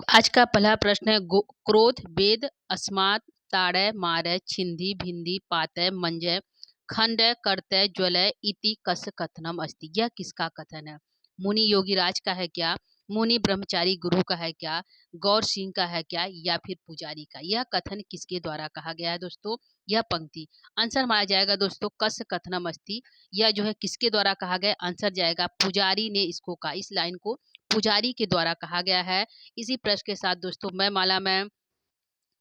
आज का पहला प्रश्न है क्रोध वेद अस्मात् ताड़य मारय छिंदी भिंदी पातय मंजय खंडय कर्तय ज्वलय इति कस्य कथनम अस्ति। यह किसका कथन है? मुनि योगीराज का है क्या? मुनि ब्रह्मचारी गुरु का है क्या? गौर सिंह का है क्या या फिर पुजारी का? यह कथन किसके द्वारा कहा गया है दोस्तों? यह पंक्ति आंसर माना जाएगा दोस्तों कस्य कथनम अस्ति। यह जो है किसके द्वारा कहा गया? आंसर जाएगा पुजारी ने इसको कहा। इस लाइन को पुजारी के द्वारा कहा गया है। इसी प्रश्न के साथ दोस्तों मैं माला मैम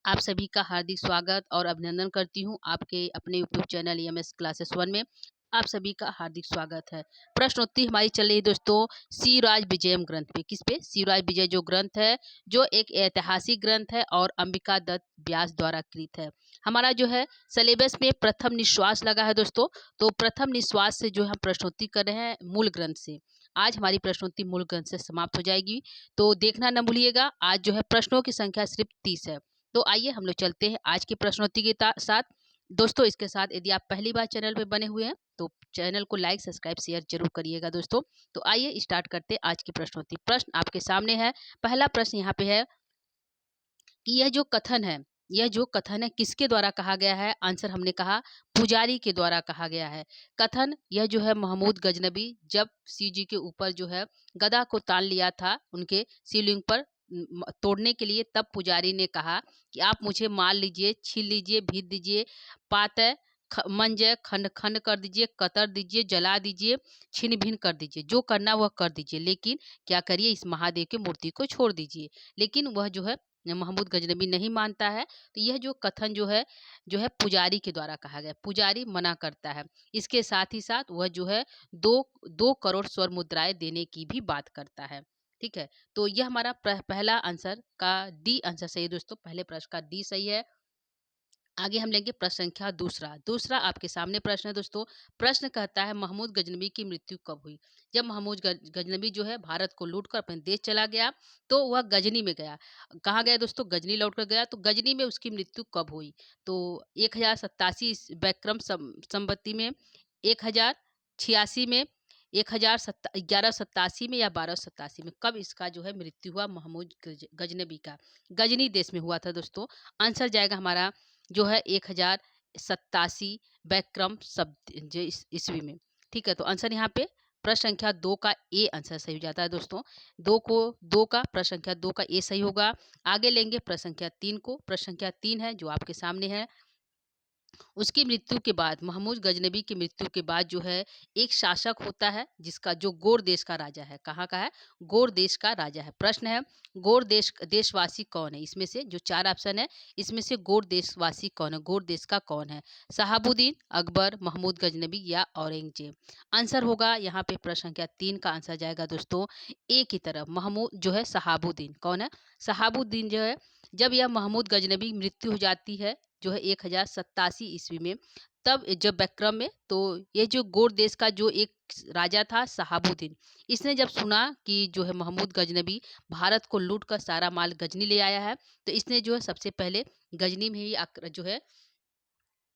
आप सभी का हार्दिक स्वागत और अभिनंदन करती हूँ आपके अपने यूट्यूब चैनल EMS क्लासेस 1 में। आप सभी का हार्दिक स्वागत है। प्रश्नोत्तरी हमारी चल रही है दोस्तों शिवराज विजयम ग्रंथ पे। किस पे? शिवराज विजय जो ग्रंथ है जो एक ऐतिहासिक ग्रंथ है और अंबिका दत्त व्यास द्वारा कृत है। हमारा जो है सिलेबस में प्रथम निश्वास लगा है दोस्तों, तो प्रथम निश्वास से जो हम प्रश्नोत्तरी कर रहे हैं मूल ग्रंथ से। आज हमारी प्रश्नोत्तरी मूल ग्रंथ से समाप्त हो जाएगी, तो देखना न भूलिएगा। आज जो है प्रश्नों की संख्या सिर्फ 30 है। तो आइए हम लोग चलते हैं आज की प्रश्नोत्तरी के साथ। दोस्तों इसके साथ यदि आप पहली बार चैनल पे बने हुए हैं तो चैनल को लाइक सब्सक्राइब शेयर जरूर करिएगा दोस्तों। तो आइए स्टार्ट करते हैं आज की प्रश्नोत्तरी। प्रश्न आपके सामने है। पहला प्रश्न यहाँ पे है कि यह जो कथन है किसके द्वारा कहा गया है? आंसर हमने कहा पुजारी के द्वारा कहा गया है। कथन यह जो है महमूद गजनबी जब शिव जी के ऊपर जो है गदा को तान लिया था उनके शिवलिंग पर तोड़ने के लिए, तब पुजारी ने कहा कि आप मुझे मार लीजिए, छील लीजिए, भीत दीजिए, पातय मंजय खंड खंड कर दीजिए, कतर दीजिए, जला दीजिए, छिन्न भिन्न कर दीजिए, जो करना वह कर दीजिए, लेकिन क्या करिए इस महादेव की मूर्ति को छोड़ दीजिए। लेकिन वह जो है महमूद गजनबी नहीं मानता है। तो यह जो कथन जो है पुजारी के द्वारा कहा गया। पुजारी मना करता है। इसके साथ ही साथ वह जो है 2 करोड़ स्वर्ण मुद्राएं देने की भी बात करता है। ठीक है, तो यह हमारा पहला आंसर का डी आंसर सही है दोस्तों। पहले प्रश्न का डी सही है। आगे हम लेंगे प्रश्न संख्या दूसरा आपके सामने प्रश्न है दोस्तों। प्रश्न कहता है महमूद गजनबी की मृत्यु कब हुई? जब महमूद गजनबी जो है भारत को लूटकर अपने देश चला गया तो वह गजनी में गया। कहाँ गया दोस्तों? गजनी लौट कर गया। तो गजनी में उसकी मृत्यु कब हुई? तो 1087 बैक्रम संवत्ति में, 1086 में, 1187 में या 1287 में, कब इसका जो है मृत्यु हुआ महमूद गजनबी का? गजनी देश में हुआ था दोस्तों। आंसर जाएगा हमारा जो है 1087 बैक्रम शब्द जो ईस्वी में। ठीक है, तो आंसर यहाँ पे प्रश्न संख्या 2 का ए आंसर सही हो जाता है दोस्तों। 2 का प्रश्न संख्या 2 का ए सही होगा। आगे लेंगे प्रश्न संख्या 3 को। प्रश्न संख्या 3 है जो आपके सामने है। उसकी मृत्यु के बाद, महमूद गजनबी की मृत्यु के बाद जो है एक शासक होता है जिसका जो गोर देश का राजा है। कहाँ का है? गोर देश का राजा है। प्रश्न है गोर देशवासी कौन है? इसमें से जो 4 ऑप्शन है इसमें से गोर देशवासी कौन है? गोर देश का कौन है? शहाबुद्दीन, अकबर, महमूद गजनबी या औरंगजेब? आंसर होगा यहाँ पे प्रश्न संख्या 3 का आंसर जाएगा दोस्तों ए की तरफ। महमूद जो है शहाबुद्दीन कौन है? शहाबुद्दीन जो है जब यह महमूद गजनबी मृत्यु हो जाती है जो है 1087 ईस्वी में, तब जब बैक्रम में, तो ये जो गोर देश का जो एक राजा था शहाबुद्दीन, इसने जब सुना कि जो है महमूद गजनबी भारत को लूट कर सारा माल गजनी ले आया है, तो इसने जो है सबसे पहले गजनी में ही जो है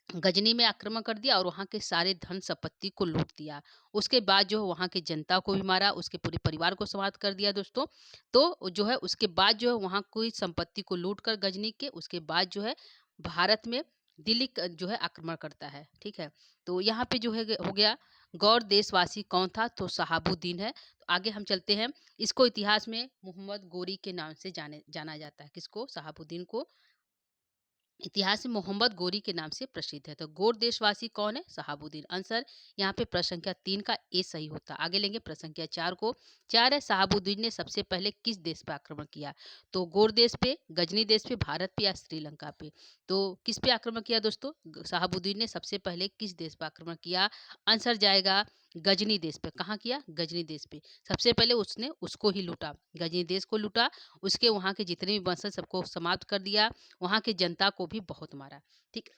गजनी में आक्रमण कर दिया और वहाँ के सारे धन संपत्ति को लूट दिया। उसके बाद जो है वहाँ की जनता को भी मारा, उसके पूरे परिवार को समाप्त कर दिया दोस्तों। तो जो है उसके बाद जो है वहाँ कोई संपत्ति को लूट कर गजनी के, उसके बाद जो है भारत में दिल्ली जो है आक्रमण करता है। ठीक है, तो यहाँ पे जो है हो गया गौर देशवासी कौन था? तो शहाबुद्दीन है। तो आगे हम चलते हैं। इसको इतिहास में मोहम्मद गोरी के नाम से जाना जाता है। किसको? शहाबुद्दीन को इतिहास में मोहम्मद गोरी के नाम से प्रसिद्ध है। तो गोर देशवासी कौन है? शहाबुद्दीन। आंसर यहाँ पे प्रश्न संख्या 3 का ए सही होता। आगे लेंगे प्रश्न संख्या 4 को। 4 है शहाबुद्दीन ने सबसे पहले किस देश पे आक्रमण किया? तो गोर देश पे, गजनी देश पे, भारत पे या श्रीलंका पे? तो किस पे आक्रमण किया दोस्तों? शहाबुद्दीन ने सबसे पहले किस देश पे आक्रमण किया? आंसर जाएगा गजनी देश पे। कहाँ किया? गजनी देश पे। सबसे पहले उसने उसको ही लूटा, गजनी देश को लूटा। उसके वहाँ के जितने भी वंशज सबको समाप्त कर दिया, वहाँ की जनता को भी बहुत मारा। ठीक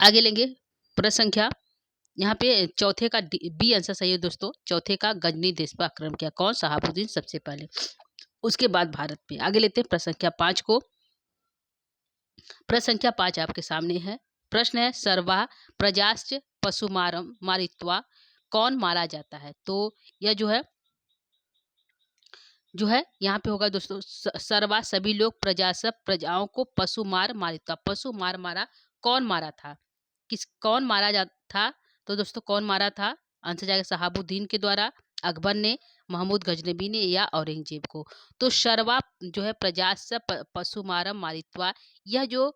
आगे लेंगे प्रश्न संख्या यहाँ पे चौथे का बी आंसर सही है दोस्तों। चौथे का गजनी देश पर आक्रमण किया कौन? शहाबुद्दीन सबसे पहले, उसके बाद भारत पे। आगे लेते हैं प्रश्न संख्या 5 को। प्रश्न संख्या 5 आपके सामने है। प्रश्न है सर्वा प्रजाश्च पशुमारम मारित्वा कौन मारा जाता है? तो यह जो है जो है यहाँ पे होगा दोस्तों सर्वा सभी लोग प्रजा सब प्रजाओं को पशु मार मारिता। पशु मार मारा, कौन मारा था? कौन मारा जा था? तो दोस्तों कौन मारा था? आंसर जाएगा शहाबुद्दीन के द्वारा, अकबर ने, महमूद गजनबी ने या औरंगजेब को। तो सर्वा जो है प्रजा सब पशु मारम मारित्वा, यह जो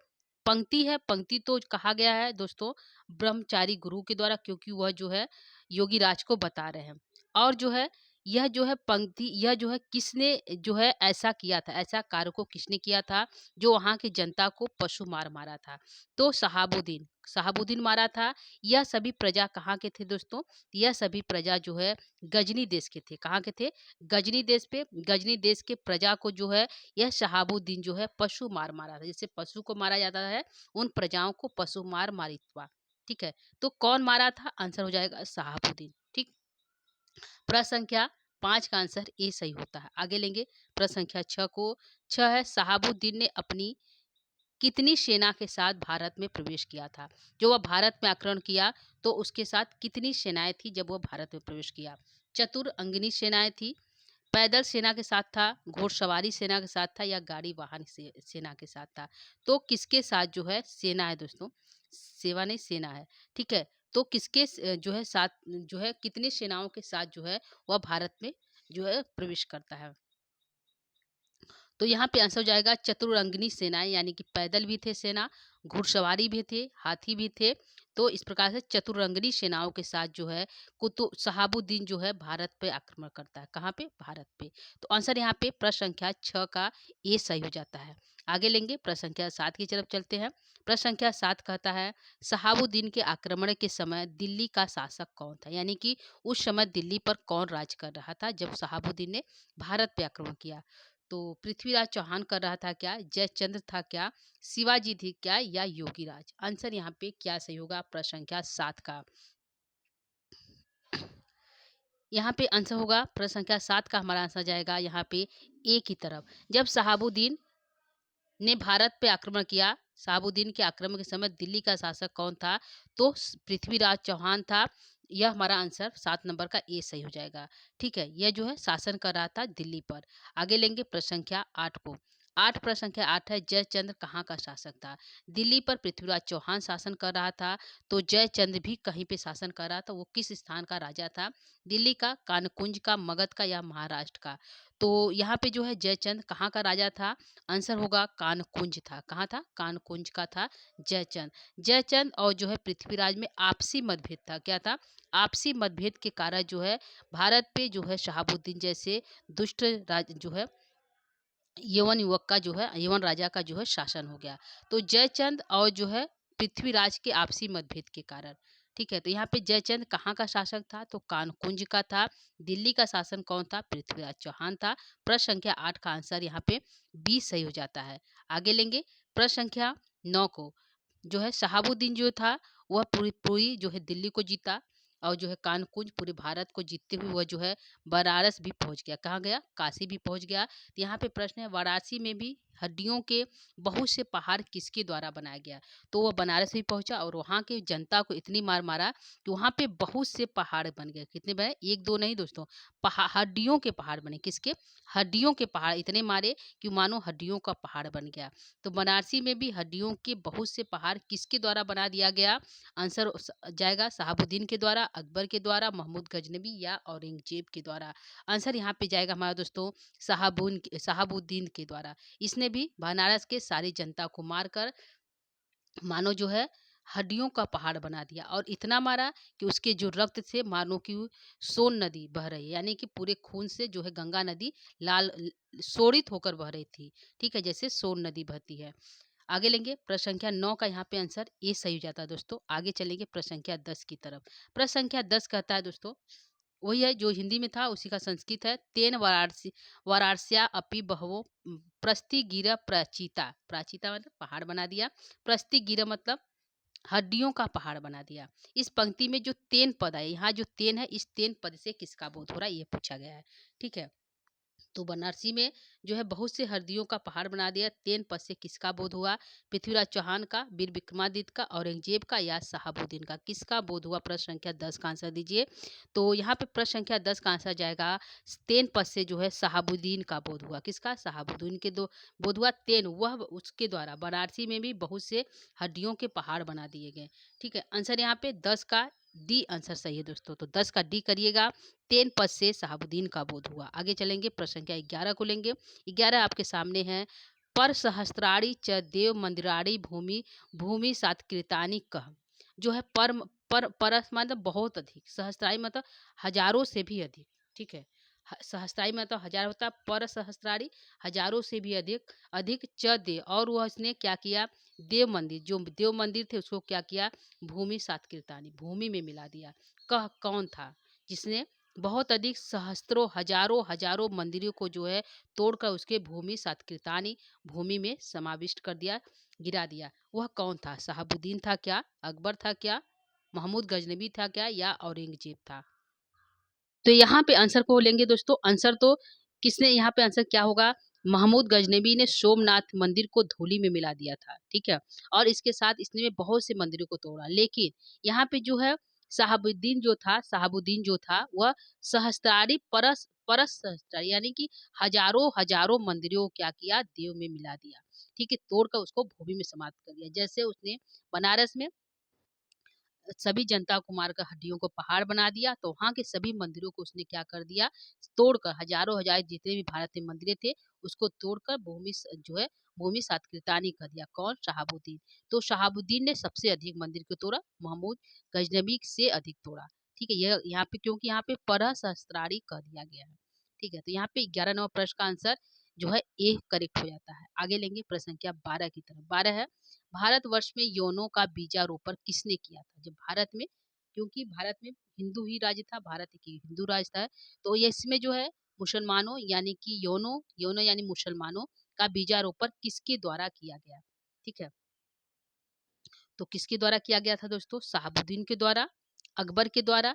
पंक्ति है, पंक्ति तो कहा गया है दोस्तों ब्रह्मचारी गुरु के द्वारा, क्योंकि वह जो है योगी राज को बता रहे हैं। और जो है यह जो है पंक्ति, यह जो है किसने जो है ऐसा किया था, ऐसा कार्य को किसने किया था जो वहाँ की जनता को पशु मार मारा था? तो शहाबुद्दीन, शहाबुद्दीन मारा था। यह सभी प्रजा कहाँ के थे दोस्तों? यह सभी प्रजा जो है गजनी देश के थे। कहाँ के थे? गजनी देश पे, गजनी देश के प्रजा को जो है यह शहाबुद्दीन जो है पशु मार मारा था। जैसे पशु को मारा जाता है, उन प्रजाओं को पशु मार मारित्वा। ठीक है, तो कौन मारा था? आंसर हो जाएगा शहाबुद्दीन। ठीक, प्रश्न संख्या 5 का आंसर ए सही होता है। आगे लेंगे प्रश्न संख्या 6 को। 6 है शहाबुद्दीन ने अपनी कितनी सेना के साथ भारत में प्रवेश किया था? जो वह भारत में आक्रमण किया तो उसके साथ कितनी सेनाएं थी जब वह भारत में प्रवेश किया? चतुर अंगनी सेनाएं थी, पैदल सेना के साथ था, घोड़सवारी सेना के साथ था या गाड़ी वाहन सेना के साथ था? तो किसके साथ जो है सेना है दोस्तों? सेवा नहीं सेना है। ठीक है, तो किसके जो है साथ जो है कितनी सेनाओं के साथ जो है वह भारत में जो है प्रवेश करता है? तो यहाँ पे आंसर हो जाएगा चतुरंगिनी सेनाएं, यानी कि पैदल भी थे सेना, घुड़सवारी भी थे, हाथी भी थे। तो इस प्रकार से चतुरंगिनी सेनाओं के साथ जो है कुतुब शहाबुद्दीन जो है भारत पे आक्रमण करता है। कहाँ पे? भारत पे। तो आंसर यहाँ पे प्रश्न संख्या 6 का ए सही हो जाता है। आगे लेंगे प्रश्न संख्या 7 की तरफ चलते हैं। प्रश्न संख्या 7 कहता है शहाबुद्दीन के आक्रमण के समय दिल्ली का शासक कौन था? यानी कि उस समय दिल्ली पर कौन राज कर रहा था जब शहाबुद्दीन ने भारत पे आक्रमण किया? तो पृथ्वीराज चौहान कर रहा था क्या? जयचंद्र था क्या? शिवाजी थी क्या या योगीराज? आंसर यहाँ पे क्या सही होगा प्रश्न संख्या 7 का? यहाँ पे आंसर होगा प्रश्न संख्या 7 का हमारा आंसर जाएगा यहाँ पे ए की तरफ। जब शहाबुद्दीन ने भारत पे आक्रमण किया, शहाबुद्दीन के आक्रमण के समय दिल्ली का शासक कौन था? तो पृथ्वीराज चौहान था। यह हमारा आंसर 7 नंबर का ए सही हो जाएगा। ठीक है, यह जो है शासन कर रहा था दिल्ली पर। आगे लेंगे प्रश्न संख्या 8 को। 8 प्रश्न संख्या 8 है जयचंद्र कहाँ का शासक था? दिल्ली पर पृथ्वीराज चौहान शासन कर रहा था, तो जयचंद्र भी कहीं पे शासन कर रहा था। वो किस स्थान का राजा था? दिल्ली का, कानकुंज का, मगध का या महाराष्ट्र का? तो यहाँ पे जो है जयचंद्र कहाँ का राजा था? आंसर होगा कानकुंज था। कहाँ था? कानकुंज का था जयचंद। जयचंद और जो है पृथ्वीराज में आपसी मतभेद था। क्या था? आपसी मतभेद के कारण जो है भारत पे जो है शहाबुद्दीन जैसे दुष्ट राज जो है यवन युवक का जो है यवन राजा का जो है शासन हो गया। तो जयचंद और जो है पृथ्वीराज के आपसी मतभेद के कारण। ठीक है, तो यहाँ पे जयचंद कहाँ का शासक था? तो कानकुंज का था। दिल्ली का शासन कौन था? पृथ्वीराज चौहान था। प्रश्न संख्या 8 का आंसर यहाँ पे बी सही हो जाता है। आगे लेंगे प्रश्न संख्या 9 को। जो है शहाबुद्दीन जो था वह पूरी पूरी जो है दिल्ली को जीता, और जो है कानकुंज पूरे भारत को जीतते हुए वह जो है बनारस भी पहुंच गया। कहाँ गया? काशी भी पहुंच गया। तो यहाँ पे प्रश्न है वाराणसी में भी हड्डियों के बहुत से पहाड़ किसके द्वारा बनाया गया? तो वह बनारस भी पहुंचा और वहाँ की जनता को इतनी मार मारा कि वहाँ पे बहुत से पहाड़ बन गए। कितने बने? एक दो नहीं दोस्तों, हड्डियों के पहाड़ बने। किसके? हड्डियों के पहाड़ इतने मारे कि मानो हड्डियों का पहाड़ बन गया। तो बनारसी में भी हड्डियों के बहुत से पहाड़ किसके द्वारा बना दिया गया? आंसर जाएगा शहाबुद्दीन के द्वारा, अकबर के द्वारा, महमूद गजनबी या औरंगजेब के द्वारा। आंसर यहाँ पे जाएगा हमारा दोस्तों शहाबुद्दीन के द्वारा। इसने भी बनारस के सारी जनता को मारकर मानो जो है हड्डियों का पहाड़ बना दिया, और इतना मारा कि उसके जो रक्त से मानो कि सोन नदी बह रही है, यानी कि पूरे खून से जो है गंगा नदी लाल शोरित होकर बह रही थी। ठीक है, जैसे सोन नदी बहती है। आगे लेंगे प्रश्न संख्या 9 का यहाँ पे आंसर ए सही हो जाता है दोस्तों। आगे चलेंगे प्रश्न संख्या 10 की तरफ। प्रश्न संख्या 10 कहता है दोस्तों, वही है जो हिंदी में था उसी का संस्कृत है। तेन वाराणस्या अपि बहवो प्रस्थि गिर प्राचीता। प्राचीता मतलब पहाड़ बना दिया, प्रस्थि गिर मतलब हड्डियों का पहाड़ बना दिया। इस पंक्ति में जो तेन पद है, यहाँ जो तेन है, इस तेन पद से किसका बोध हो रहा है ये पूछा गया है। ठीक है, तो बनारसी में जो है बहुत से हरदियों का पहाड़ बना दिया। 3 पद से किसका बोध हुआ? पृथ्वीराज चौहान का, वीर विक्रमादित्य का, औरंगजेब का या शहाबुद्दीन का? किसका बोध हुआ? प्रश्न संख्या 10 का आंसर दीजिए। तो यहाँ पे प्रश्न संख्या 10 का आंसर जाएगा 3 पद से जो है शहाबुद्दीन का बोध हुआ। किसका? शहाबुद्दीन के दो बोध हुआ 3, वह उसके द्वारा बनारसी में भी बहुत से हड्डियों के पहाड़ बना दिए गए। ठीक है, आंसर यहाँ पे 10 का डी आंसर सही है दोस्तों। तो 10 का डी करिएगा। 3 पद से शहाबुद्दीन का बोध हुआ। आगे चलेंगे, प्रश्न संख्या 11 को लेंगे। 11 आपके सामने है। पर सहस्त्राणी च देव मंदिराणी भूमि भूमि सात्कृतानि कह। जो है पर मतलब बहुत अधिक, सहस्त्राणी मतलब हजारों से भी अधिक। ठीक है, सहस्त्राणी मतलब हजार होता है, पर सहस्त्राणी हजारों से भी अधिक। अधिक च दे, और वह उसने क्या किया? देव मंदिर, जो देव मंदिर थे उसको क्या किया? भूमि सात्कृतानि, भूमि में मिला दिया। कह कौन था जिसने बहुत अधिक सहस्त्रों हजारों हजारों मंदिरों को जो है तोड़कर उसके भूमि सात्कृतानि, भूमि में समाविष्ट कर दिया, गिरा दिया? वह कौन था? शहाबुद्दीन था क्या? अकबर था क्या? महमूद गजनबी था क्या? या औरंगजेब था? तो यहाँ पे आंसर को लेंगे दोस्तों। आंसर तो किसने, यहाँ पे आंसर क्या होगा? महमूद गजनबी ने सोमनाथ मंदिर को धूली में मिला दिया था। ठीक है, और इसके साथ इसने बहुत से मंदिरों को तोड़ा। लेकिन यहाँ पे जो है शहाबुद्दीन जो था वह सहस्त्रारी परस परस सहस्त्रारी यानी कि हजारों हजारों मंदिरों को क्या किया? देव में मिला दिया। ठीक है, तोड़कर उसको भूमि में समाप्त कर दिया। जैसे उसने बनारस में सभी जनता को मारकर हड्डियों को पहाड़ बना दिया, तो वहाँ के सभी मंदिरों को उसने क्या कर दिया? तोड़कर, हजारों हजार जितने भी भारत में मंदिर थे उसको तोड़कर जो है भूमि सात्कृतानि कर दिया। कौन? शहाबुद्दीन। तो शहाबुद्दीन ने सबसे अधिक मंदिर को तोड़ा, महमूद गजनबी से अधिक तोड़ा। ठीक है, यह यहाँ पे क्योंकि यहाँ पे पर सहस्त्रारी कह दिया गया है। ठीक है, तो यहाँ पे 11 नंबर प्रश्न का आंसर जो है ए करेक्ट हो जाता है। आगे लेंगे प्रश्न संख्या 12 की तरफ। 12 है, भारतवर्ष में यौनों का बीजारोपण किसने किया था? जब भारत में, क्योंकि भारत में हिंदू ही राज्य था, भारत एक हिंदू राज्य था, तो ये इसमें जो है मुसलमानों यानी कि यौनों यौनों यानी मुसलमानों का बीजारोपण किसके द्वारा किया गया? ठीक है, तो किसके द्वारा किया गया था दोस्तों? शहाबुद्दीन के द्वारा, अकबर के द्वारा,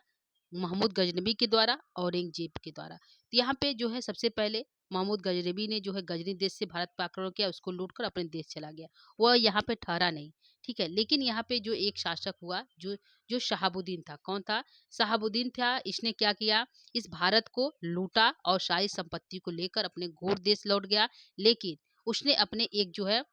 महमूद गजनबी के द्वारा, औरंगजेब के द्वारा। तो यहाँ पे जो है सबसे पहले महमूद गजनबी ने जो है गजनी देश से भारत पर आक्रमण किया, उसको लूटकर अपने देश चला गया। वह यहाँ पे ठहरा नहीं। ठीक है, लेकिन यहाँ पे जो एक शासक हुआ जो जो शहाबुद्दीन था, कौन था? शहाबुद्दीन था। इसने क्या किया? इस भारत को लूटा और सारी संपत्ति को लेकर अपने गोर देश लौट गया। लेकिन उसने अपने एक जो है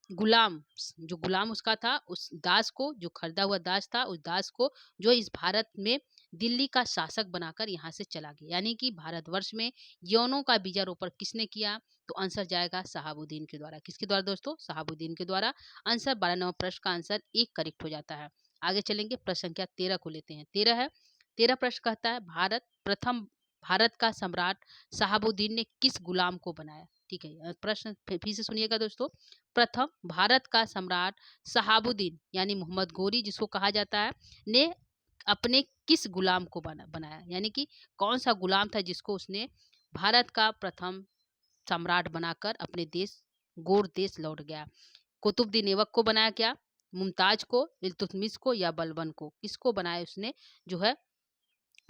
गुलाम उसका था, उस दास को, जो खरीदा हुआ दास था, उस दास को जो इस भारत में दिल्ली का शासक बनाकर यहाँ से चला गया। यानी कि भारतवर्ष में यौनों का बीजारोपण किसने किया? तो आंसर जाएगा शहाबुद्दीन के द्वारा। किसके द्वारा दोस्तों? शहाबुद्दीन के द्वारा। आंसर 12 नंबर प्रश्न का आंसर एक करेक्ट हो जाता है। आगे चलेंगे, प्रश्न संख्या 13 को लेते हैं। 13 है, 13 प्रश्न कहता है भारत का सम्राट शहाबुद्दीन ने किस गुलाम को बनाया? ठीक है, प्रश्न फिर से सुनिएगा दोस्तों। प्रथम भारत का सम्राट शहाबुद्दीन यानी मोहम्मद गोरी जिसको कहा जाता है, ने अपने किस गुलाम को बनाया? यानी कि कौन सा गुलाम था जिसको उसने भारत का प्रथम सम्राट बनाकर अपने देश, गोर देश लौट गया? कुतुबुद्दीन ऐबक को बनाया क्या? मुमताज को, इल्तुतमिश को या बलबन को? किसको बनाया उसने जो है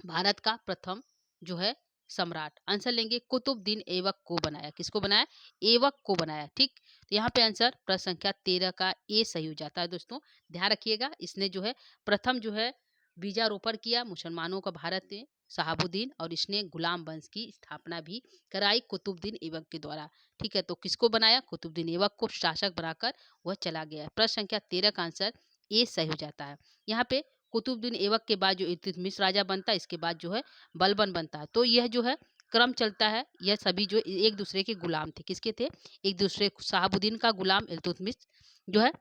भारत का प्रथम जो है सम्राट? आंसर लेंगे कुतुबुद्दीन ऐबक को बनाया। किसको बनाया? ऐबक को बनाया। ठीक, तो यहाँ पे आंसर प्रश्न संख्या 13 का ए सही हो जाता है दोस्तों। ध्यान रखिएगा, इसने जो है प्रथम जो है बीजारोपण किया मुसलमानों का भारत में, शहाबुद्दीन, और इसने गुलाम वंश की स्थापना भी कराई कुतुबुद्दीन ऐबक के द्वारा। ठीक है, तो किसको बनाया? कुतुबुद्दीन ऐबक को शासक बनाकर वह चला गया। प्रश्न संख्या 13 का आंसर ए सही हो जाता है। यहाँ पे कुतुबुद्दीन ऐबक के बाद जो इल्तुतमिश राजा बनता है, इसके बाद जो है बलबन बनता है। तो यह जो है क्रम चलता है। यह सभी जो एक दूसरे के गुलाम थे। किसके थे? एक दूसरे, शहाबुद्दीन का गुलाम इल्तुतमिश जो है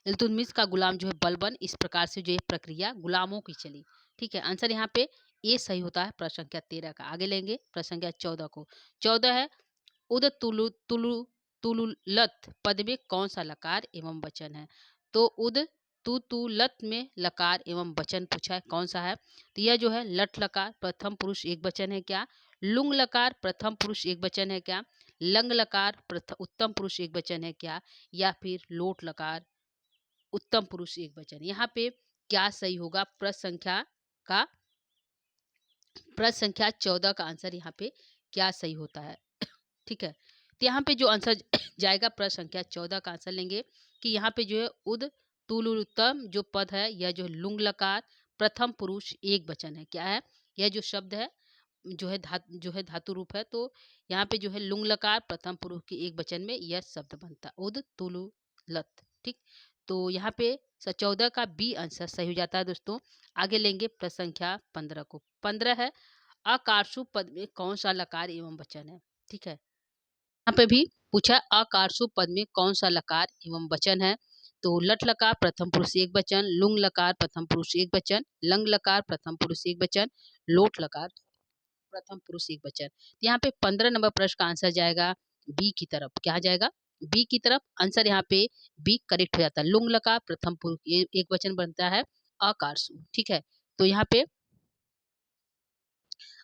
इल्तुतमिश का गुलाम जो है बलबन। इस प्रकार से जो ये प्रक्रिया गुलामों की चली। ठीक है, आंसर यहाँ पे ए सही होता है प्रश्न संख्या 13 का। आगे लेंगे प्रश्न संख्या 14 को। 14 है, उद तुलु तुलु तुलुलत पद में कौन सा लकार एवं वचन है? तो उद तुतुलत में लकार एवं वचन पूछा है, कौन सा है? तो यह जो है लट लकार प्रथम पुरुष एक वचन है क्या? लुंग लकार प्रथम पुरुष एक वचन है क्या? लंग लकार उत्तम पुरुष एक वचन है क्या? या फिर लोट लकार उत्तम पुरुष एक वचन? यहाँ पे क्या सही होगा? प्रश्न संख्या का प्रश्न संख्या 14 का आंसर यहाँ पे क्या सही होता है। ठीक है, तो यहाँ पे जो आंसर जाएगा प्रश्न संख्या 14 का आंसर लेंगे कि यहाँ पे जो है उद तुलुतम जो पद है यह जो लुंग लकार प्रथम पुरुष एक वचन है। क्या है? यह जो शब्द है जो है धातु रूप है, तो यहाँ पे जो है लुंग लकार प्रथम पुरुष के एक वचन में यह शब्द बनता है उद तुलु लत। ठीक, तो यहाँ पे 14 का बी आंसर सही हो जाता है दोस्तों। आगे लेंगे प्रश्न संख्या 15 को। 15 है अकारसु पद में कौन सा लकार एवं वचन है। ठीक है, यहाँ पे भी पूछा अकारसु पद में कौन सा लकार एवं वचन है। तो लट लकार प्रथम पुरुष एक वचन, लुंग लकार प्रथम पुरुष एक वचन, लंग लकार प्रथम पुरुष एक वचन, लोट लकार प्रथम पुरुष एक वचन। तो यहाँ पे 15 नंबर प्रश्न का आंसर जाएगा बी की तरफ। क्या जाएगा? बी की तरफ। आंसर यहाँ पे बी करेक्ट हो जाता है। लुंग लकार प्रथम पुरुष एक वचन बनता है अकारसु। ठीक है, तो यहाँ पे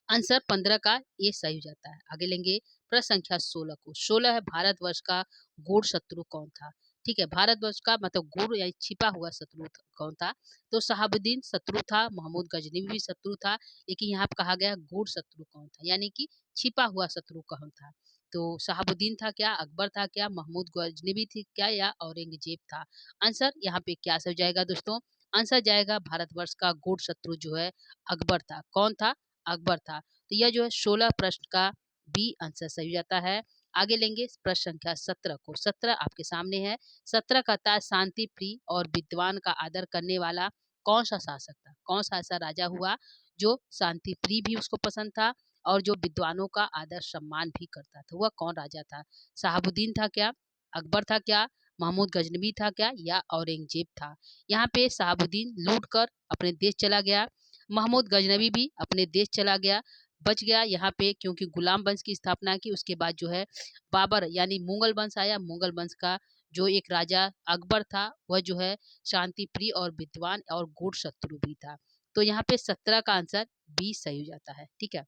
आंसर 15 का ये सही हो जाता है। आगे लेंगे प्रश्न संख्या 16 को। 16 है भारतवर्ष का गूढ़ शत्रु कौन था। ठीक है, भारतवर्ष का मतलब गूढ़ या छिपा हुआ शत्रु कौन था। तो शहाबुद्दीन शत्रु था, महमूद गजनवी भी शत्रु था, लेकिन यहाँ पे कहा गया गूढ़ शत्रु कौन था, यानी कि छिपा हुआ शत्रु कौन था। तो शहाबुद्दीन था क्या, अकबर था क्या, महमूद गजनवी थी क्या, या औरंगजेब था। आंसर यहाँ पे क्या हो जाएगा दोस्तों? आंसर जाएगा भारतवर्ष का गूढ़ शत्रु जो है अकबर था। कौन था? अकबर था। तो यह जो है 16 प्रश्न का बी आंसर सही हो जाता है। आगे लेंगे प्रश्न संख्या 17 को। 17 आपके सामने है। 17 कहता है शांति प्रिय और विद्वान का आदर करने वाला कौन सा शासक था। कौन सा ऐसा राजा हुआ जो शांति प्रिय भी उसको पसंद था और जो विद्वानों का आदर सम्मान भी करता था। वह कौन राजा था? शहाबुद्दीन था क्या, अकबर था क्या, महमूद गजनवी था क्या, या औरंगजेब था। यहाँ पे शहाबुद्दीन लूट कर अपने देश चला गया, महमूद गजनवी भी अपने देश चला गया, बच गया यहाँ पे क्योंकि गुलाम वंश की स्थापना की। उसके बाद जो है बाबर यानी मुगल वंश आया। मुगल वंश का जो एक राजा अकबर था वह जो है शांति प्रिय और विद्वान और गूढ़ शत्रु भी था। तो यहाँ पे 17 का आंसर बी सही हो जाता है। ठीक है,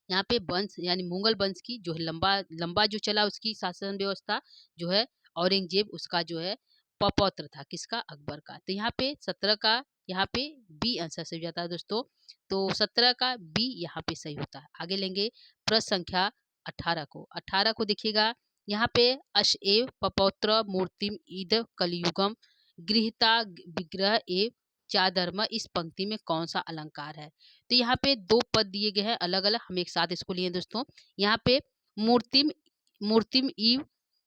यहाँ पे वंश यानी मुगल वंश की जो है लंबा लंबा जो चला उसकी शासन व्यवस्था जो है औरंगजेब उसका जो है पपौत्र था। किसका? अकबर का। तो यहाँ पे 17 का यहाँ पे बी आंसर सही हो जाता है दोस्तों। तो 17 का बी यहाँ पे सही होता है। आगे लेंगे प्रश्न संख्या 18 को। 18 को देखिएगा, यहाँ पे अश एव पपौत्र मूर्तिम ईद कलयुगम गृहता विग्रह एव चाधर्म इस पंक्ति में कौन सा अलंकार है। तो यहाँ पे दो पद दिए गए हैं अलग अलग, हम एक साथ इसको लिए दोस्तों। यहाँ पे मूर्तिम मूर्तिम ईव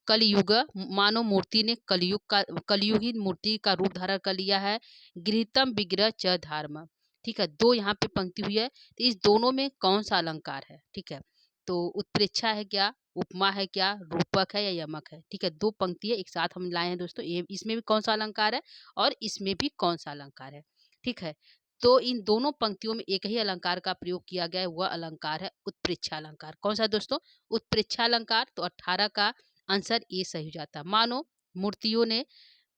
कलयुग, मानो मूर्ति ने कलयुगी मूर्ति का रूप धारण कर लिया है। गृहतम विग्रह च धार्म। ठीक है, दो यहाँ पे पंक्ति हुई है, तो इस दोनों में कौन सा अलंकार है। ठीक है, तो उत्प्रेक्षा है क्या, उपमा है क्या, रूपक है या यमक है। ठीक है, दो पंक्ति है एक साथ हम लाए हैं दोस्तों। ये इसमें भी कौन सा अलंकार है और इसमें भी कौन सा अलंकार है। ठीक है, तो इन दोनों पंक्तियों में एक ही अलंकार का प्रयोग किया गया है, वह अलंकार है उत्प्रेक्षा अलंकार। कौन सा दोस्तों? उत्प्रेक्षा अलंकार। तो 18 का आंसर ए सही हो जाता है। मानो मूर्तियों ने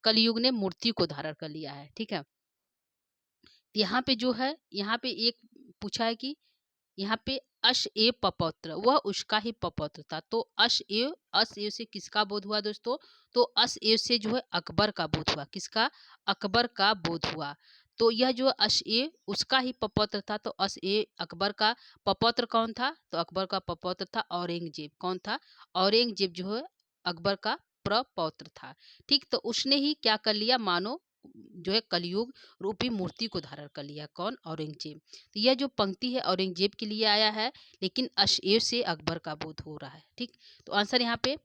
कलयुग ने मूर्ति को धारण कर लिया है। ठीक है, यहाँ पे जो है यहाँ पे एक पूछा है कि यहाँ पे अश ए पपौत्र वह उसका ही पपौत्र था। तो अस एव से किसका बोध हुआ दोस्तों? तो अस एव से जो है अकबर का बोध हुआ। किसका? अकबर का बोध हुआ। तो यह जो अश ए उसका ही पपौत्र था। तो अस ए अकबर का पपौत्र कौन था? तो अकबर का पपौत्र था औरंगजेब। कौन था? औरंगजेब जो है अकबर का प्रपौत्र था। ठीक, तो उसने ही क्या कर लिया, मानो जो है कलयुग रूपी मूर्ति को धारण कर लिया। कौन? औरंगजेब। तो यह जो पंक्ति है औरंगजेब के लिए आया है, लेकिन अशएव से अकबर का बोध हो रहा है। ठीक, तो आंसर यहाँ पे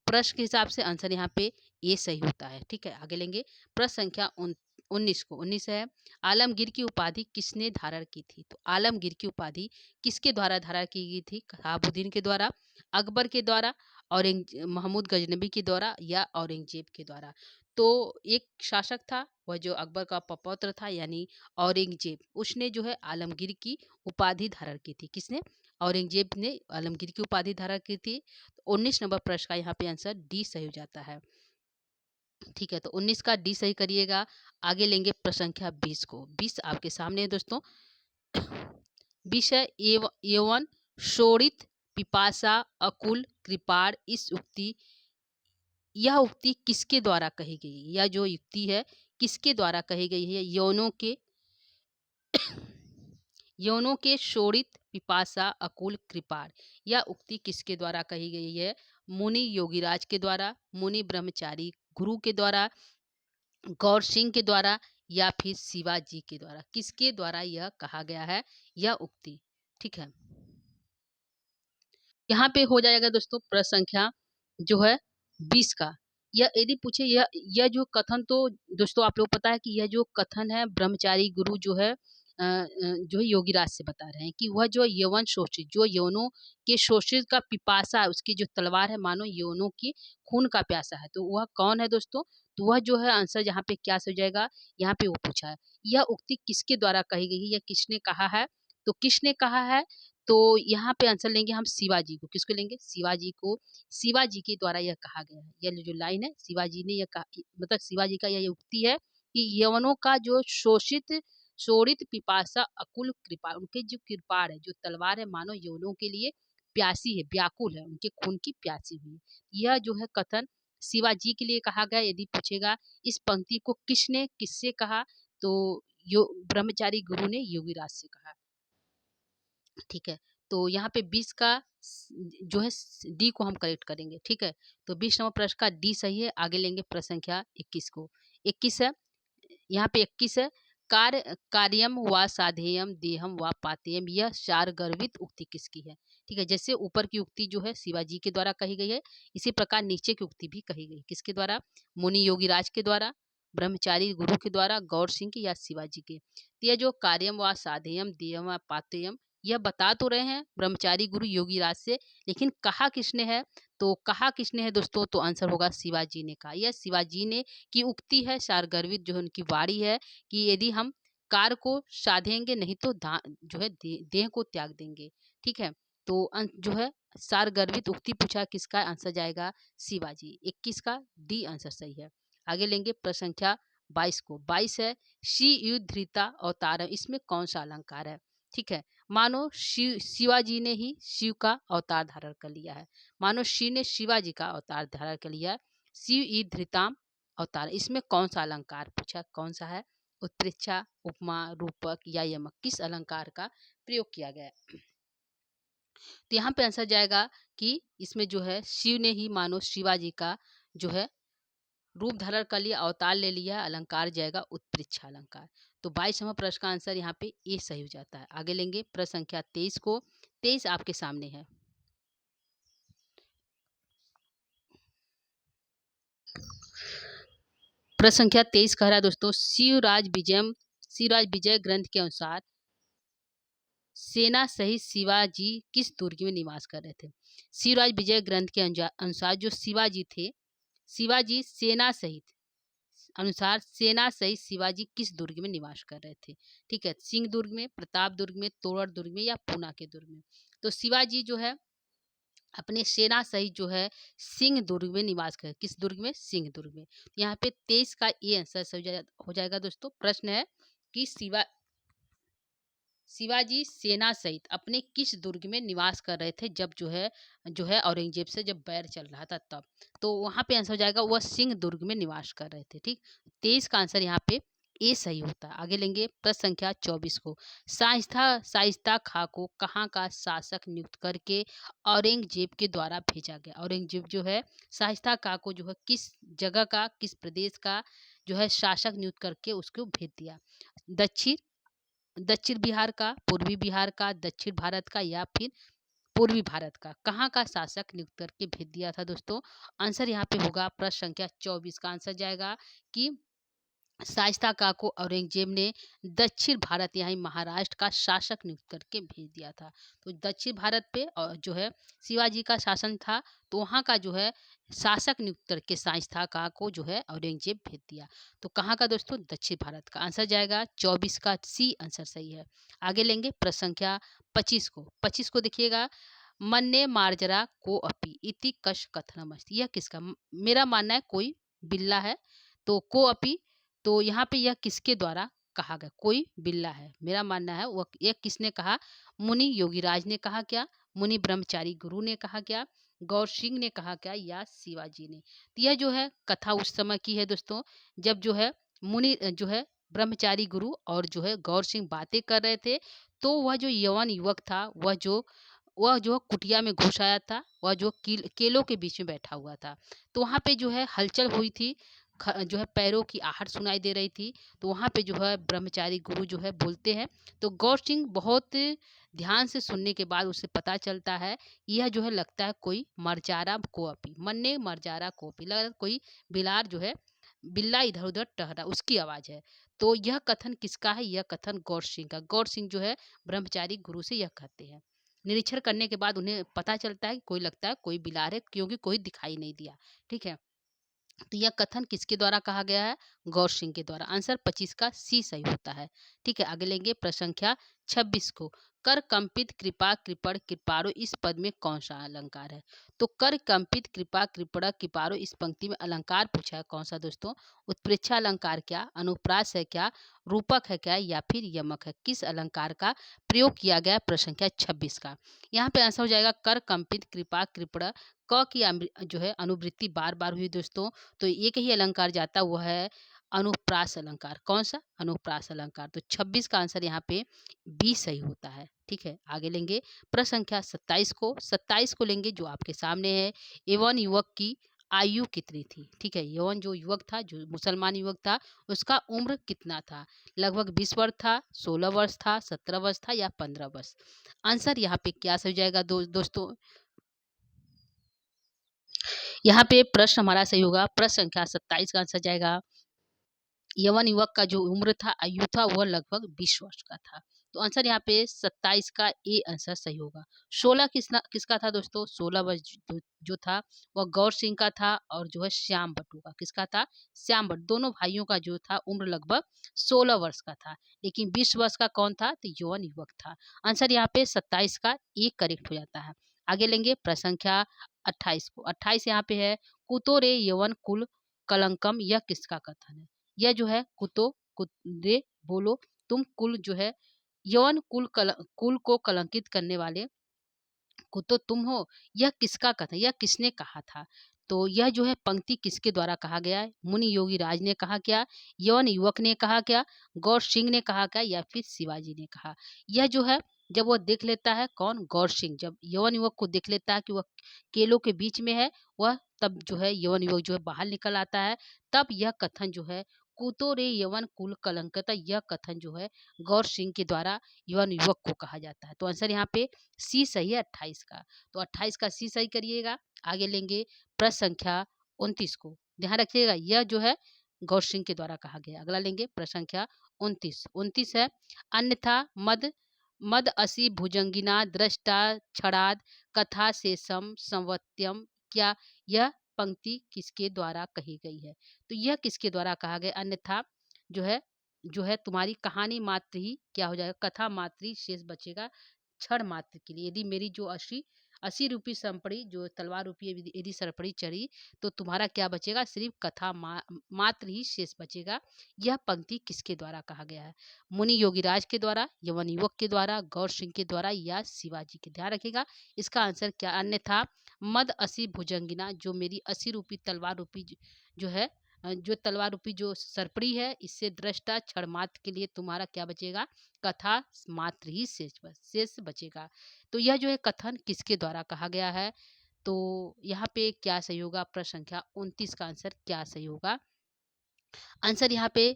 प्रश्न के हिसाब से आंसर यहाँ पे ए सही होता है। ठीक है, आगे लेंगे प्रश्न संख्या 19 को। 19 है आलमगीर की उपाधि किसने धारण की थी। तो आलमगीर की उपाधि किसके द्वारा धारण की गई थी? शहाबुद्दीन के द्वारा, अकबर के द्वारा, महमूद गजनबी के द्वारा, या औरंगजेब के द्वारा। तो एक शासक था वह जो अकबर का पपौत्र था यानी औरंगजेब, उसने जो है आलमगीर की उपाधि धारण की थी। किसने? औरंगजेब ने आलमगीर की उपाधि धारण की थी। 19 नंबर प्रश्न का यहाँ पे आंसर डी सही हो जाता है। ठीक है, तो 19 का डी सही करिएगा। आगे लेंगे प्रश्न संख्या 20 को। 20 आपके सामने है दोस्तों। 20 है एवं शोणित पिपासा अकुल कृपाण इस उक्ति यह उक्ति किसके द्वारा कही गई? यह जो युक्ति है किसके द्वारा कही गई है? यौनों के यवनों के शोणित पिपासा अकुल कृपाण। यह उक्ति किसके द्वारा कही गई है? मुनि योगीराज के द्वारा, मुनि ब्रह्मचारी गुरु के द्वारा, गौर सिंह के द्वारा या फिर शिवाजी के द्वारा। किसके द्वारा यह कहा गया है यह उक्ति? ठीक है, यहाँ पे हो जाएगा दोस्तों प्रश्न संख्या जो है 20 का। यह यदि पूछे यह जो कथन, तो दोस्तों आप लोग पता है कि यह जो कथन है ब्रह्मचारी गुरु जो है जो है योगीराज से बता रहे हैं कि वह जो यवन शोषित, जो यवनों के शोषित का पिपासा, उसकी जो तलवार है मानो यवनों की खून का प्यासा है, तो वह कौन है दोस्तों? तो वह जो है आंसर यहाँ पे क्या हो जाएगा, यहाँ पे वो पूछा है यह उक्ति किसके द्वारा कही गई है या किसने कहा है? तो किसने कहा है, तो यहाँ पे आंसर लेंगे हम शिवाजी को। किसको लेंगे? शिवाजी को। शिवाजी के द्वारा यह कहा गया है। यह जो लाइन है शिवाजी ने यह कहा, मतलब शिवाजी का यह उक्ति है कि यवनों का जो शोषित शोणित पिपासा अकुल कृपा, उनके जो कृपाण है, जो तलवार है मानो यवनों के लिए प्यासी है, व्याकुल है, उनके खून की प्यासी हुई है। यह जो है कथन शिवाजी के लिए कहा गया। यदि पूछेगा इस पंक्ति को किसने किससे कहा, तो यो ब्रह्मचारी गुरु ने योगीराज से कहा। ठीक है, तो यहाँ पे 20 का जो है डी को हम करेक्ट करेंगे। ठीक है, तो 20 नंबर प्रश्न का डी सही है। आगे लेंगे प्रश्न संख्या 21 को। 21 है, यहाँ पे 21 है, कार्यम व साधेयम देहम व पातेयम, यह चार गर्भित उक्ति किसकी है? ठीक है, जैसे ऊपर की उक्ति जो है शिवाजी के द्वारा कही गई है, इसी प्रकार नीचे की उक्ति भी कही गई। किसके द्वारा? मुनि योगीराज के द्वारा, ब्रह्मचारी गुरु के द्वारा, गौर सिंह के या शिवाजी के। तो यह जो कार्यम व साधेयम देहम व पातेयम, यह बता तो रहे हैं ब्रह्मचारी गुरु योगीराज से, लेकिन कहा किसने है? तो कहा किसने है दोस्तों? तो आंसर होगा शिवाजी ने कहा। यह शिवाजी ने की उक्ति है, सारगर्भित जो है उनकी वाणी है कि यदि हम कार को साधेंगे नहीं तो जो है देह को त्याग देंगे। ठीक है, तो जो है सारगर्भित उक्ति पूछा, किसका आंसर जाएगा? शिवाजी। 21 का डी आंसर सही है। आगे लेंगे प्रश्न संख्या 22 को। 22 है, शियुधृता अवतार, इसमें कौन सा अलंकार है? ठीक है, मानो शिवाजी ने ही शिव का अवतार धारण कर लिया है, मानो शिव ने शिवाजी का अवतार धारण कर लिया है। शिव ई धृताम अवतार, इसमें कौन सा अलंकार पूछा, कौन सा है? उत्प्रेक्षा, उपमा, रूपक या यमक, किस अलंकार का प्रयोग किया गया है? तो यहाँ पे आंसर जाएगा कि इसमें जो है शिव ने ही मानो शिवाजी का जो है रूप धारण कर लिया, अवतार ले लिया, अलंकार जाएगा उत्प्रेक्षा अलंकार। तो 22 नंबर प्रश्न का आंसर यहाँ पे ए सही हो जाता है। आगे लेंगे प्रश्न संख्या 23 को। 23 आपके सामने है। प्रश्न संख्या 23 कह रहा है दोस्तों, शिवराज विजय ग्रंथ के अनुसार सेना सहित शिवाजी किस दुर्ग में निवास कर रहे थे? शिवराज विजय ग्रंथ के अनुसार जो शिवाजी थे, शिवाजी सेना सहित अनुसार सेना सहित शिवाजी किस दुर्ग में निवास कर रहे थे? ठीक है, सिंह दुर्ग में, प्रताप दुर्ग में, तोरड़ दुर्ग में या पूना के दुर्ग में। तो शिवाजी जो है अपने सेना सहित जो है सिंह दुर्ग में निवास कर, किस दुर्ग में? सिंह दुर्ग में। तो यहाँ पे 23 का ये आंसर हो जाएगा दोस्तों। प्रश्न है कि शिवाजी सेना सहित अपने किस दुर्ग में निवास कर रहे थे जब जो है औरंगजेब से जब बैर चल रहा था तब? तो वहां पे आंसर हो जाएगा वह सिंह दुर्ग में निवास कर रहे थे। ठीक, 23 का आंसर यहाँ पे ए सही होता है। आगे लेंगे प्रश्न संख्या 24 को। शाइस्ता खां को कहाँ का शासक नियुक्त करके औरंगजेब के द्वारा भेजा गया? औरंगजेब जो है शाइस्ता खां को जो है किस जगह का, किस प्रदेश का जो है शासक नियुक्त करके उसको भेज दिया? दक्षिण दक्षिण बिहार का, पूर्वी बिहार का, दक्षिण भारत का या फिर पूर्वी भारत का? कहाँ का शासक नियुक्त करके भेज दिया था दोस्तों? आंसर यहाँ पे होगा प्रश्न संख्या 24 का आंसर जाएगा कि शाइस्ता खां को औरंगजेब ने दक्षिण भारत यानी महाराष्ट्र का शासक नियुक्त करके भेज दिया था। तो दक्षिण भारत पे जो है शिवाजी का शासन था, तो वहाँ का जो है शासक नियुक्त करके शाइस्ता खां को जो है औरंगजेब भेज दिया। तो कहाँ का दोस्तों? दक्षिण भारत का। आंसर जाएगा 24 का सी आंसर सही है। आगे लेंगे प्रश्न संख्या 25 को। 25 को देखिएगा, मन्ने मार्जरा को अपी इति कश कथनम अस्ति, यह किसका? मेरा मानना है कोई बिल्ला है, तो को अपी, तो यहाँ पे यह किसके द्वारा कहा गया? कोई बिल्ला है, मेरा मानना है वह, यह किसने कहा? मुनि योगीराज ने कहा क्या? मुनि ब्रह्मचारी गुरु ने कहा क्या? गौर सिंह ने कहा क्या या शिवाजी ने? तो यह जो है कथा उस समय की है दोस्तों, जब जो है मुनि जो है ब्रह्मचारी गुरु और जो है गौर सिंह बातें कर रहे थे, तो वह जो यवन युवक था वह जो कुटिया में घुस आया था, वह जो केलों के बीच में बैठा हुआ था। तो वहाँ पे जो है हलचल हुई थी, जो है पैरों की आहट सुनाई दे रही थी। तो वहाँ पे जो है ब्रह्मचारी गुरु जो है बोलते हैं, तो गौर सिंह बहुत ध्यान से सुनने के बाद उसे पता चलता है, यह जो है लगता है कोई मरजारा कोपी, मन्ने मरजारा कोपी, लग रहा है कोई बिलार जो है बिल्ला इधर उधर टहरा उसकी आवाज है। तो यह कथन किसका है? यह कथन गौर सिंह का। गौर सिंह जो है ब्रह्मचारी गुरु से यह कहते हैं। निरीक्षण करने के बाद उन्हें पता चलता है कि कोई लगता है कोई बिलार है, क्योंकि कोई दिखाई नहीं दिया। ठीक है, तो यह कथन किसके द्वारा कहा गया है? गौर सिंह के द्वारा। आंसर 25 का सी सही होता है। ठीक है, आगे लेंगे प्रश्न संख्या 26 को। कर कंपित कृपा कृपण कृपारो इस पद में कौन सा अलंकार है? तो कर कंपित कृपा कृपण कृपारो इस पंक्ति में अलंकार पूछा है, कौन सा दोस्तों? उत्प्रेक्षा अलंकार क्या, अनुप्रास है क्या, रूपक है क्या, या फिर यमक है? किस अलंकार का प्रयोग किया गया? प्रश्न संख्या 26 का। यहाँ पे आंसर हो जाएगा कर कंपित कृपा कृपण। क की जो है अनुवृत्ति बार बार हुई दोस्तों, तो एक ही अलंकार जाता, वो है अनुप्रास अलंकार। कौन सा? अनुप्रास अलंकार। तो 26 का आंसर यहाँ पे बी सही होता है। ठीक है, आगे लेंगे प्रश्न संख्या 27 को। 27 को लेंगे जो आपके सामने है। यवन युवक की आयु कितनी थी? ठीक है, यवन जो युवक था, जो मुसलमान युवक था, उसका उम्र कितना था? लगभग 20 वर्ष था, 16 वर्ष था, 17 वर्ष था, या 15 वर्ष? आंसर यहाँ पे क्या सही हो जाएगा दोस्तों? यहाँ पे प्रश्न हमारा सही होगा। प्रश्न संख्या 27 का आंसर जाएगा, यवन युवक का जो उम्र था, आयु था, वह लगभग 20 वर्ष का था। तो आंसर यहाँ पे 27 का ए आंसर सही होगा। 16 किसका था दोस्तों? 16 वर्ष जो था वह गौर सिंह का था, और जो है श्याम बटू का। किसका था? श्याम बटू। दोनों भाइयों का जो था उम्र लगभग 16 वर्ष का था, लेकिन 20 वर्ष का कौन था? तो यवन युवक था। आंसर यहाँ पे 27 का ए करेक्ट हो जाता है। आगे लेंगे प्रश्न संख्या 28 को। 28 यहाँ पे है, कुतो रे यवन कुल कलंकम, यह किसका कथन है? यह जो है रे बोलो तुम कुल जो है यौन कुल को कलंकित करने वाले को तो तुम हो, यह किसका कथन, यह किसने कहा था? तो यह जो है पंक्ति किसके द्वारा कहा गया है? मुनि योगी राज ने कहा क्या, यवन युवक ने कहा क्या, गौर सिंह ने कहा क्या, या फिर शिवाजी ने कहा? यह जो है जब वह देख लेता है, कौन? गौर सिंह जब यवन युवक को देख लेता है कि वह केलों के बीच में है, वह तब जो है यवन युवक जो है बाहर निकल आता है, तब यह कथन जो है कुतो रे यवन कुल कलंकता, यह कथन जो है गौर सिंह के द्वारा यवन युवक को कहा जाता है। तो आंसर यहाँ पे सी सही है 28 का। तो 28 का सी सही करिएगा। आगे लेंगे प्रश्न संख्या 29 को। ध्यान रखिएगा, यह जो है गौर सिंह के द्वारा कहा गया। अगला लेंगे प्रश्न संख्या 29। 29 है, अन्यथा मद मद असी भुजंगिना दृष्टा छड़ाद कथा से संवत्यम, क्या यह पंक्ति किसके द्वारा कही गई है? तो यह किसके द्वारा कहा गया? अन्यथा जो है तुम्हारी कहानी मात्र ही क्या हो जाएगा? कथा मात्र ही शेष बचेगा क्षण मात्र के लिए। यदि मेरी जो 80 रुपये संपड़ी, जो तलवार रुपये यदि सरपड़ी चढ़ी, तो तुम्हारा क्या बचेगा? सिर्फ कथा मात्र ही शेष बचेगा। यह पंक्ति किसके द्वारा कहा गया है? मुनि योगीराज के द्वारा, यवन युवक के द्वारा, गौर सिंह के द्वारा, या शिवाजी के? ध्यान रखिएगा इसका आंसर क्या? अन्यथा मद 80 भुजंगिना, जो मेरी 80 रुपये तलवार रुपी जो है जो तलवार रूपी जो सरपड़ी है, इससे दृष्टा क्षण मात्र के लिए तुम्हारा क्या बचेगा? कथा मात्र ही शेष बचेगा। तो यह जो है कथन किसके द्वारा कहा गया है? तो यहाँ पे क्या सही होगा? प्रश्न संख्या 29 का आंसर क्या सही होगा? आंसर यहाँ पे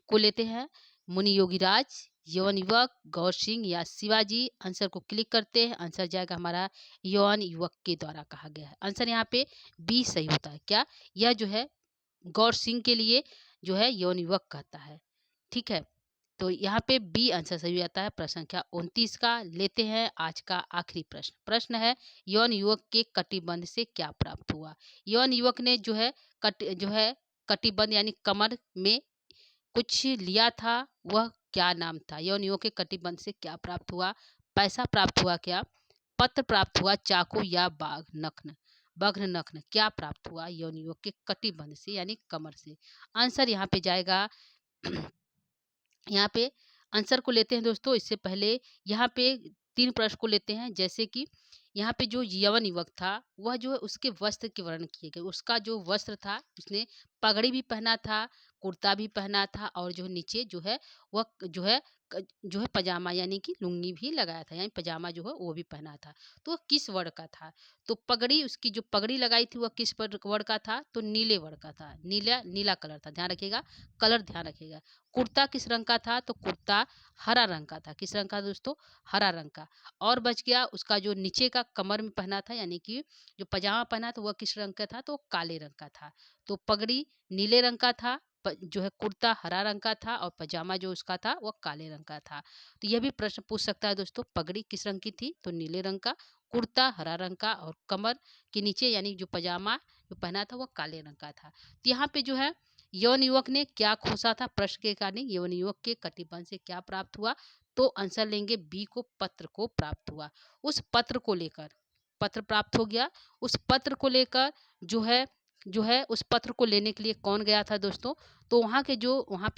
को लेते हैं, मुनि योगीराज, यवन युवक, गौर सिंह, या शिवाजी। आंसर को क्लिक करते हैं, आंसर जाएगा हमारा यवन युवक के द्वारा कहा गया है। आंसर यहाँ पे बी सही होता है। क्या? यह जो है गौर सिंह के लिए जो है यौन युवक कहता है। ठीक है, तो यहाँ पे बी आंसर सही हो जाता है। प्रश्न संख्या 29 का लेते हैं आज का आखिरी प्रश्न। प्रश्न है, यौन युवक के कटिबंध से क्या प्राप्त हुआ? यौन युवक ने जो है कटिबंध यानी कमर में कुछ लिया था, वह क्या नाम था? यौन युवक के कटिबंध से क्या प्राप्त हुआ? पैसा प्राप्त हुआ क्या? पत्र प्राप्त हुआ, चाकू, या बघ्न नखन? क्या प्राप्त हुआ यौन युवक के कटिबंध से यानी कमर से? आंसर यहाँ पे जाएगा यहाँ पे आंसर को लेते हैं दोस्तों। इससे पहले यहाँ पे 3 प्रश्न को लेते हैं। जैसे कि यहाँ पे जो यवन युवक था, वह जो है उसके वस्त्र के वर्णन किए गए। उसका जो वस्त्र था, उसने पगड़ी भी पहना था, कुर्ता भी पहना था और जो नीचे जो है वह जो है पजामा यानी कि लुंगी भी लगाया था, यानी पजामा जो है वो भी पहना था। तो वह किस वर्ण का था? तो पगड़ी, उसकी जो पगड़ी लगाई थी वह किस वर्ण का था? तो नीले वर्ण का था। नीला नीला कलर था, ध्यान रखिएगा, कलर ध्यान रखिएगा। कुर्ता किस रंग का था? तो कुर्ता हरा रंग का था। किस रंग का दोस्तों? हरा रंग का। और बच गया उसका जो नीचे का कमर में पहना था, यानी कि जो पजामा पहना था वह किस रंग का था? तो काले रंग का था। तो पगड़ी नीले रंग का था, जो है कुर्ता हरा रंग का था और पजामा जो उसका था वह काले रंग का था। तो यह भी प्रश्न पूछ सकता है दोस्तों, पगड़ी किस रंग की थी? तो नीले रंग का, कुर्ता हरा रंग का और कमर के नीचे यानी जो पजामा जो पहना था वह काले रंग का था। तो यहाँ पे जो है यौन युवक ने क्या खोसा था? प्रश्न के कारण यौन युवक के कटिबंध से क्या प्राप्त हुआ? तो आंसर लेंगे बी को, पत्र को प्राप्त हुआ। उस पत्र को लेकर, पत्र प्राप्त हो गया, उस पत्र को लेकर जो है उस पत्र को लेने के लिए कौन गया था दोस्तों? तो वहाँ पे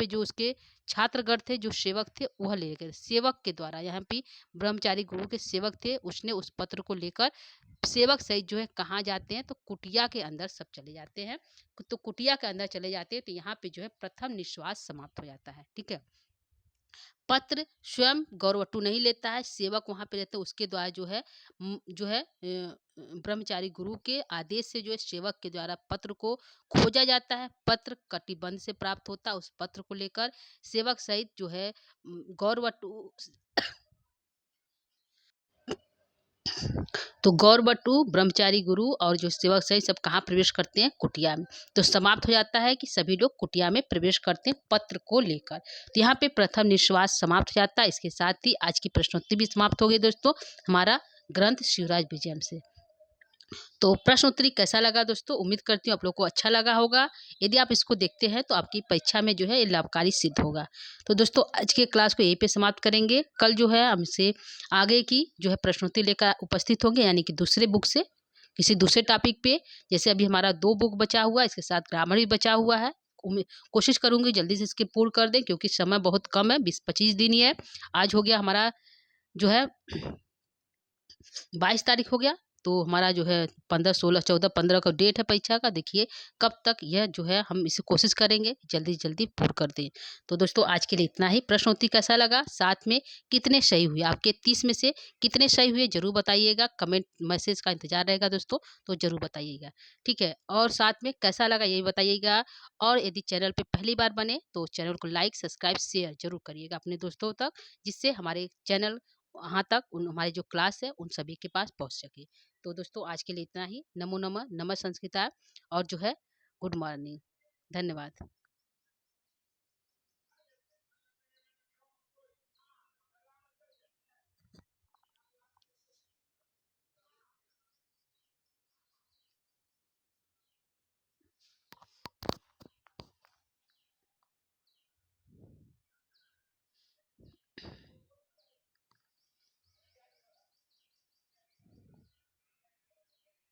जो उसके छात्रगण थे, जो सेवक थे, वह ले गए। सेवक के द्वारा, यहाँ पे ब्रह्मचारी गुरु के सेवक थे, उसने उस पत्र को लेकर सेवक सहित जो है कहाँ जाते हैं? तो कुटिया के अंदर सब चले जाते हैं। तो कुटिया के अंदर चले जाते हैं, तो यहाँ पे जो है प्रथम निश्वास समाप्त हो जाता है। ठीक है। पत्र स्वयं गौरवटू नहीं लेता है, सेवक वहाँ पे रहते हैं, उसके द्वारा जो है ब्रह्मचारी गुरु के आदेश से जो है सेवक के द्वारा पत्र को खोजा जाता है। पत्र कटिबंध से प्राप्त होता है। उस पत्र को लेकर सेवक सहित जो है गौरवटू तो गौरवटू, ब्रह्मचारी गुरु और जो सेवक सही सब कहाँ प्रवेश करते हैं? कुटिया में। तो समाप्त हो जाता है कि सभी लोग कुटिया में प्रवेश करते हैं पत्र को लेकर। तो यहाँ पे प्रथम निश्वास समाप्त हो जाता है। इसके साथ ही आज की प्रश्नोत्तरी भी समाप्त हो गई दोस्तों, हमारा ग्रंथ शिवराज विजयम से। तो प्रश्न उत्तरी कैसा लगा दोस्तों? उम्मीद करती हूँ आप लोग को अच्छा लगा होगा। यदि आप इसको देखते हैं तो आपकी परीक्षा में जो है ये लाभकारी सिद्ध होगा। तो दोस्तों आज के क्लास को यहीं पे समाप्त करेंगे। कल जो है हमसे आगे की जो है प्रश्नोत्तरी लेकर उपस्थित होंगे, यानी कि दूसरे बुक से किसी दूसरे टॉपिक पे। जैसे अभी हमारा 2 बुक बचा हुआ है, इसके साथ ग्रामर भी बचा हुआ है। कोशिश करूंगी जल्दी से इसके पूर्ण कर दें, क्योंकि समय बहुत कम है, 20-25 दिन ही है। आज हो गया हमारा जो है 22 तारीख हो गया। तो हमारा जो है 15, 16, 14, 15 का डेट है परीक्षा का। देखिए कब तक यह जो है हम इसे कोशिश करेंगे जल्दी से जल्दी पूर्ण कर दें। तो दोस्तों आज के लिए इतना ही। प्रश्नोत्तरी कैसा लगा, साथ में कितने सही हुए, आपके 30 में से कितने सही हुए जरूर बताइएगा। कमेंट मैसेज का इंतजार रहेगा दोस्तों, तो जरूर बताइएगा। ठीक है, और साथ में कैसा लगा यही बताइएगा। और यदि चैनल पे पहली बार बने तो चैनल को लाइक, सब्सक्राइब, शेयर जरूर करिएगा अपने दोस्तों तक, जिससे हमारे चैनल वहाँ तक हमारी जो क्लास है उन सभी के पास पहुँच सके। तो दोस्तों आज के लिए इतना ही। नमो नमः, नमः संस्कृता और जो है गुड मॉर्निंग। धन्यवाद।